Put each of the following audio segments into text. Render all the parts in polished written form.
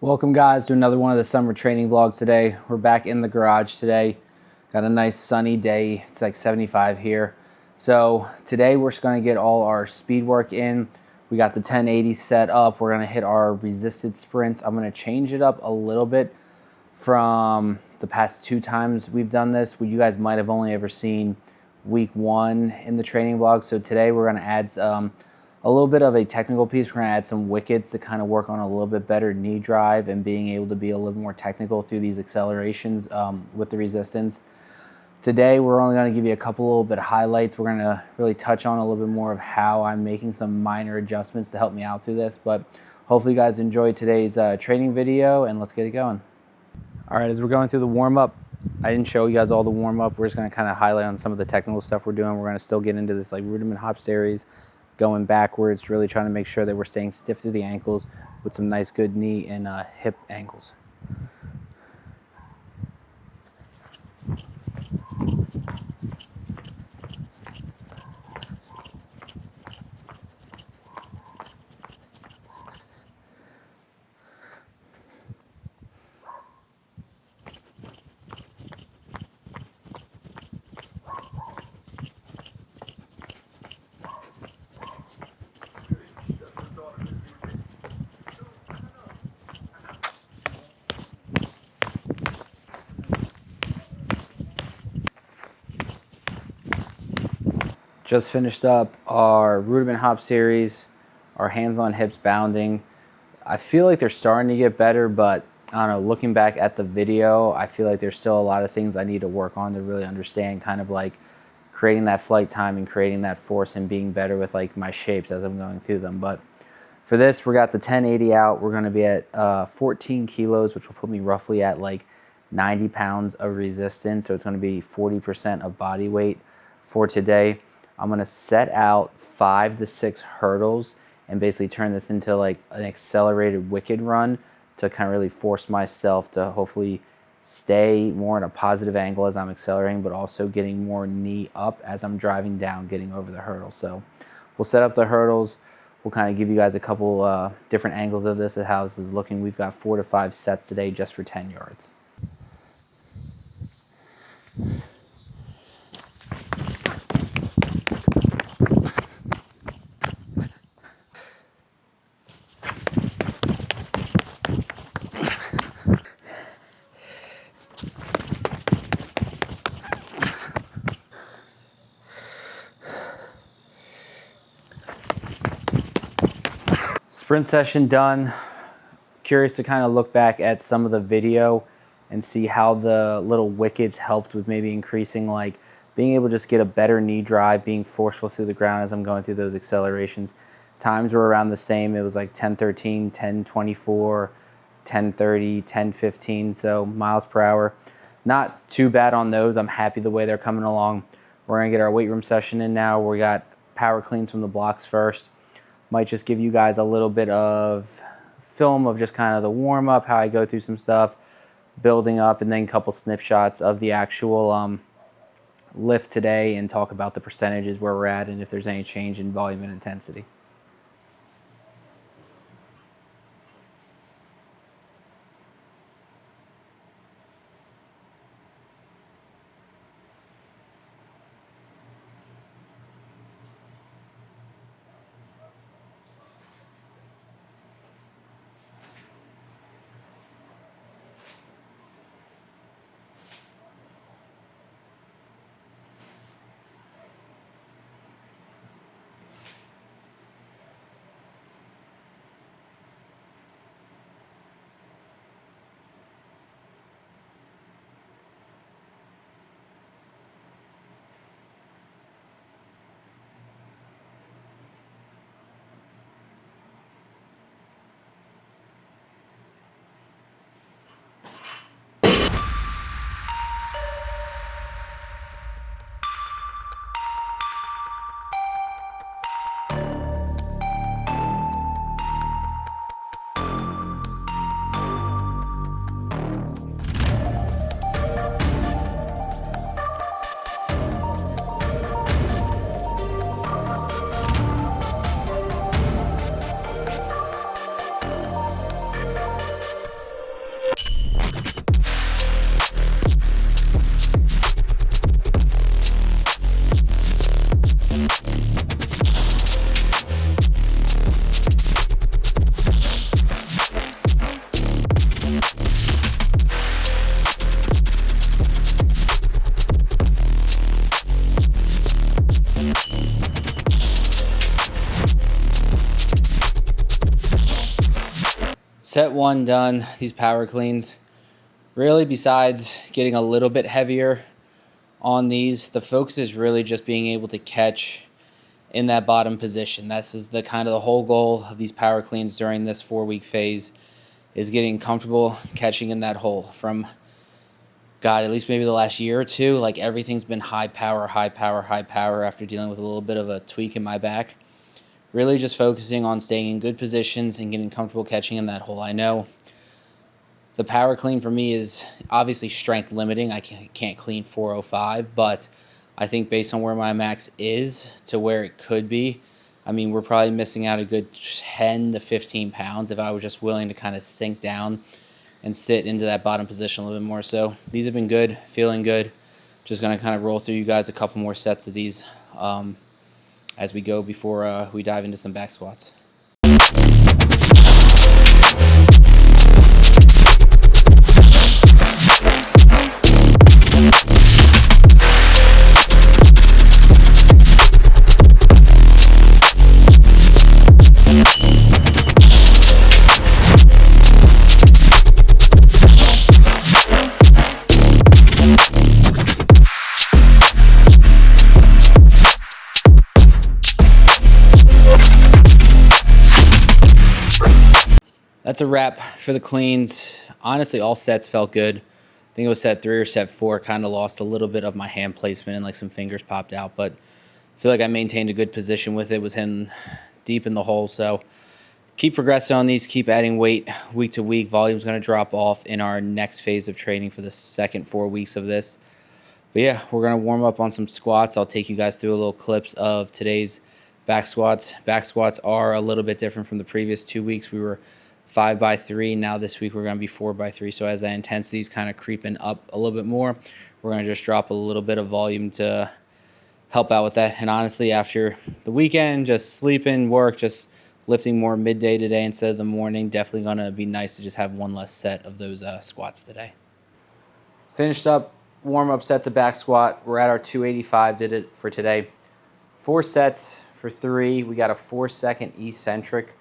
Welcome guys to another one of the summer training vlogs today. We're back in the garage today. Got a nice sunny day. It's like 75 here. So today we're just gonna get all our speed work in. We got the 1080 set up. We're gonna hit our resisted sprints. I'm gonna change it up a little bit from the past two times we've done this. You guys might have only ever seen week one in the training vlog. So today we're gonna add a little bit of a technical piece. We're gonna add some wickets to kind of work on a little bit better knee drive and being able to be a little more technical through these accelerations with the resistance. Today, we're only gonna give you a couple little bit of highlights. We're gonna really touch on a little bit more of how I'm making some minor adjustments to help me out through this, but hopefully you guys enjoyed today's training video, and let's get it going. All right, as we're going through the warm-up, I didn't show you guys all the warm-up. We're just gonna kind of highlight on some of the technical stuff we're doing. We're gonna still get into this like rudiment hop series, going backwards, really trying to make sure that we're staying stiff through the ankles with some nice good knee and hip angles. Just finished up our rudiment hop series, our hands on hips bounding. I feel like they're starting to get better, but I don't know, looking back at the video, I feel like there's still a lot of things I need to work on to really understand kind of like creating that flight time and creating that force and being better with like my shapes as I'm going through them. But for this, we got the 1080 out. We're gonna be at 14 kilos, which will put me roughly at like 90 pounds of resistance. So it's gonna be 40% of body weight for today. I'm gonna set out 5 to 6 hurdles and basically turn this into like an accelerated wicked run to kind of really force myself to hopefully stay more in a positive angle as I'm accelerating, but also getting more knee up as I'm driving down, getting over the hurdle. So we'll set up the hurdles. We'll kind of give you guys a couple different angles of this and how this is looking. We've got 4 to 5 sets today just for 10 yards. Sprint session done. Curious to kind of look back at some of the video and see how the little wickets helped with maybe increasing like being able to just get a better knee drive, being forceful through the ground as I'm going through those accelerations. Times were around the same. It was like 10:13, 10:24, 10:30, 10:15, so miles per hour. Not too bad on those. I'm happy the way they're coming along. We're gonna get our weight room session in now. We got power cleans from the blocks first. Might just give you guys a little bit of film of just kind of the warm up, how I go through some stuff, building up, and then a couple snip shots of the actual lift today and talk about the percentages where we're at and if there's any change in volume and intensity. one done, these power cleans, really besides getting a little bit heavier on these, the focus is really just being able to catch in that bottom position. This is the kind of the whole goal of these power cleans during this 4-week phase, is getting comfortable catching in that hole. From God, at least maybe the last year or two, like everything's been high power, high power, high power after dealing with a little bit of a tweak in my back. Really just focusing on staying in good positions and getting comfortable catching in that hole. I know the power clean for me is obviously strength limiting. I can't clean 405, but I think based on where my max is to where it could be, I mean, we're probably missing out a good 10 to 15 pounds if I was just willing to kind of sink down and sit into that bottom position a little bit more. So these have been good, feeling good. Just going to kind of roll through you guys a couple more sets of these as we go before we dive into some back squats. That's a wrap for the cleans. Honestly, all sets felt good. I think it was set 3 or set 4. Kind of lost a little bit of my hand placement and like some fingers popped out, but I feel like I maintained a good position with it. Was in deep in the hole, so keep progressing on these. Keep adding weight week to week. Volume's going to drop off in our next phase of training for the second 4 weeks of this. But yeah, we're going to warm up on some squats. I'll take you guys through a little clips of today's back squats. Back squats are a little bit different from the previous 2 weeks. We were 5x3. Now this week we're going to be 4x3. So as that intensity is kind of creeping up a little bit more, we're going to just drop a little bit of volume to help out with that. And honestly, after the weekend, just sleeping, work, just lifting more midday today instead of the morning, definitely going to be nice to just have one less set of those squats today. Finished up warm-up sets of back squat. We're at our 285, did it for today. 4 sets for 3. We got a 4-second eccentric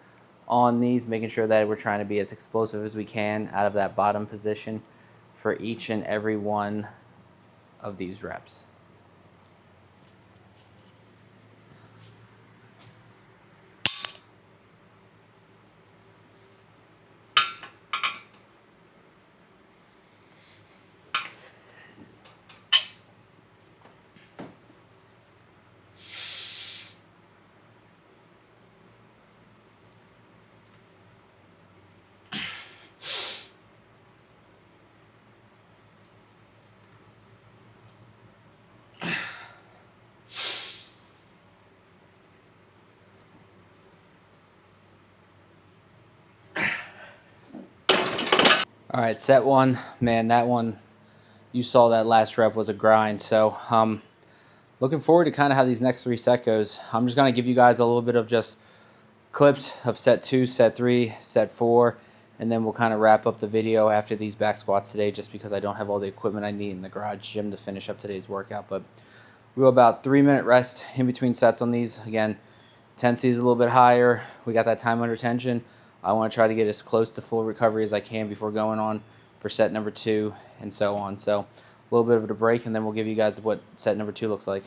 on these, making sure that we're trying to be as explosive as we can out of that bottom position for each and every one of these reps. All right, set 1, man, that one, you saw that last rep was a grind. So looking forward to kind of how these next 3 sets goes. I'm just going to give you guys a little bit of just clips of set 2, set 3, set 4, and then we'll kind of wrap up the video after these back squats today, just because I don't have all the equipment I need in the garage gym to finish up today's workout. But we'll go about 3-minute rest in between sets on these. Again, intensity is a little bit higher. We got that time under tension. I want to try to get as close to full recovery as I can before going on for set number 2 and so on. So a little bit of a break, and then we'll give you guys what set number 2 looks like.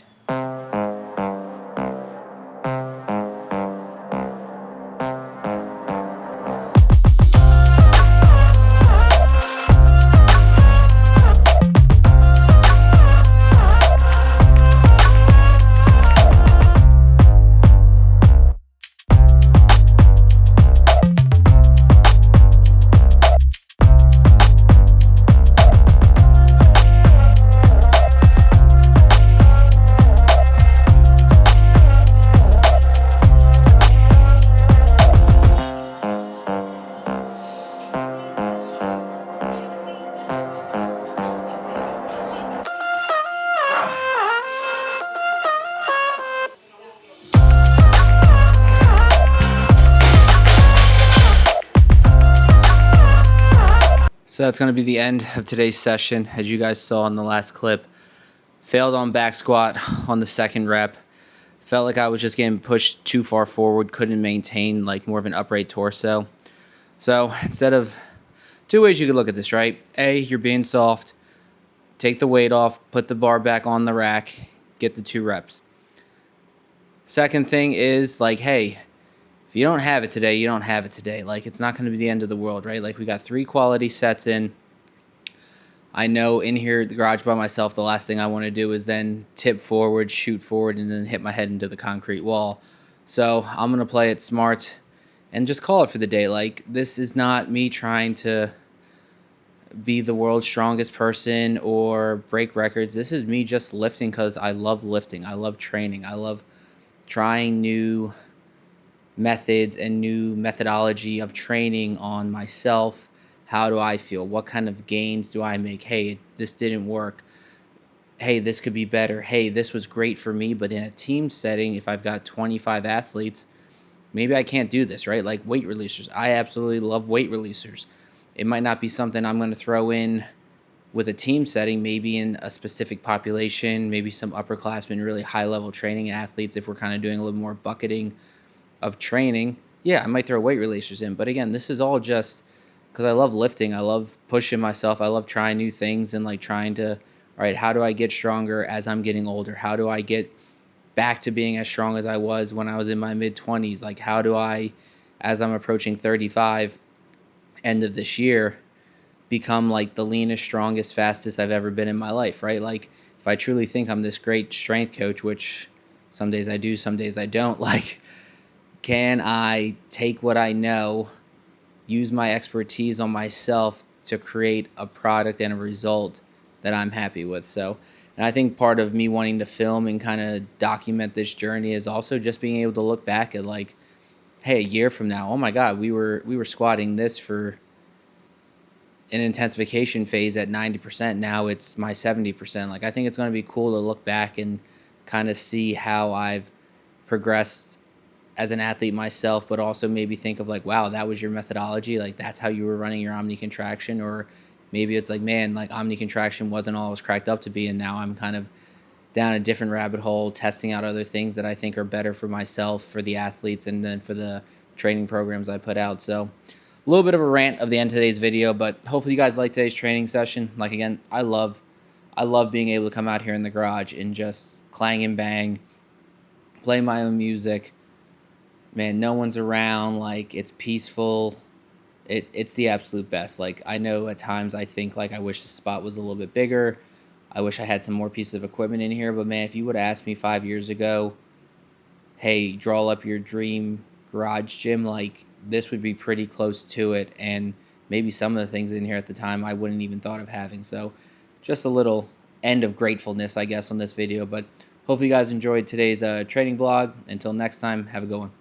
So that's going to be the end of today's session. As you guys saw in the last clip, failed on back squat on the second rep. Felt like I was just getting pushed too far forward, couldn't maintain like more of an upright torso. So instead of two ways you could look at this, right? A, you're being soft, take the weight off, put the bar back on the rack, get the 2 reps. Second thing is like, hey, if you don't have it today, you don't have it today. Like, it's not going to be the end of the world, right? Like, we got 3 quality sets in. I know in here at the garage by myself, the last thing I want to do is then tip forward, shoot forward, and then hit my head into the concrete wall. So I'm going to play it smart and just call it for the day. Like, this is not me trying to be the world's strongest person or break records. This is me just lifting because I love lifting. I love training. I love trying new methods and new methodology of training on myself. How do I feel? What kind of gains do I make? Hey, this didn't work. Hey, this could be better. Hey, this was great for me, but in a team setting, if I've got 25 athletes, maybe I can't do this, right? Like weight releasers. I absolutely love weight releasers. It might not be something I'm going to throw in with a team setting, maybe in a specific population, maybe some upperclassmen, really high-level training athletes, if we're kind of doing a little more bucketing of training. Yeah, I might throw weight releasers in. But again, this is all just because I love lifting. I love pushing myself. I love trying new things and like trying to, all right, how do I get stronger as I'm getting older? How do I get back to being as strong as I was when I was in my mid-20s? Like, how do I, as I'm approaching 35, end of this year, become like the leanest, strongest, fastest I've ever been in my life, right? Like, if I truly think I'm this great strength coach, which some days I do, some days I don't, like, can I take what I know, use my expertise on myself to create a product and a result that I'm happy with? So, and I think part of me wanting to film and kind of document this journey is also just being able to look back at like, hey, a year from now, oh my God, we were squatting this for an intensification phase at 90%. Now it's my 70%. Like, I think it's going to be cool to look back and kind of see how I've progressed as an athlete myself, but also maybe think of like, wow, that was your methodology. Like, that's how you were running your Omni contraction. Or maybe it's like, man, like Omni contraction wasn't all it was cracked up to be. And now I'm kind of down a different rabbit hole, testing out other things that I think are better for myself, for the athletes, and then for the training programs I put out. So a little bit of a rant of the end of today's video, but hopefully you guys like today's training session. Like, again, I love being able to come out here in the garage and just clang and bang, play my own music. Man, no one's around. Like, it's peaceful. It's the absolute best. Like, I know at times I think like I wish the spot was a little bit bigger. I wish I had some more pieces of equipment in here. But man, if you would have asked me 5 years ago, hey, draw up your dream garage gym, like, this would be pretty close to it. And maybe some of the things in here at the time I wouldn't even thought of having. So just a little end of gratefulness, I guess, on this video. But hopefully you guys enjoyed today's training vlog. Until next time, have a good one.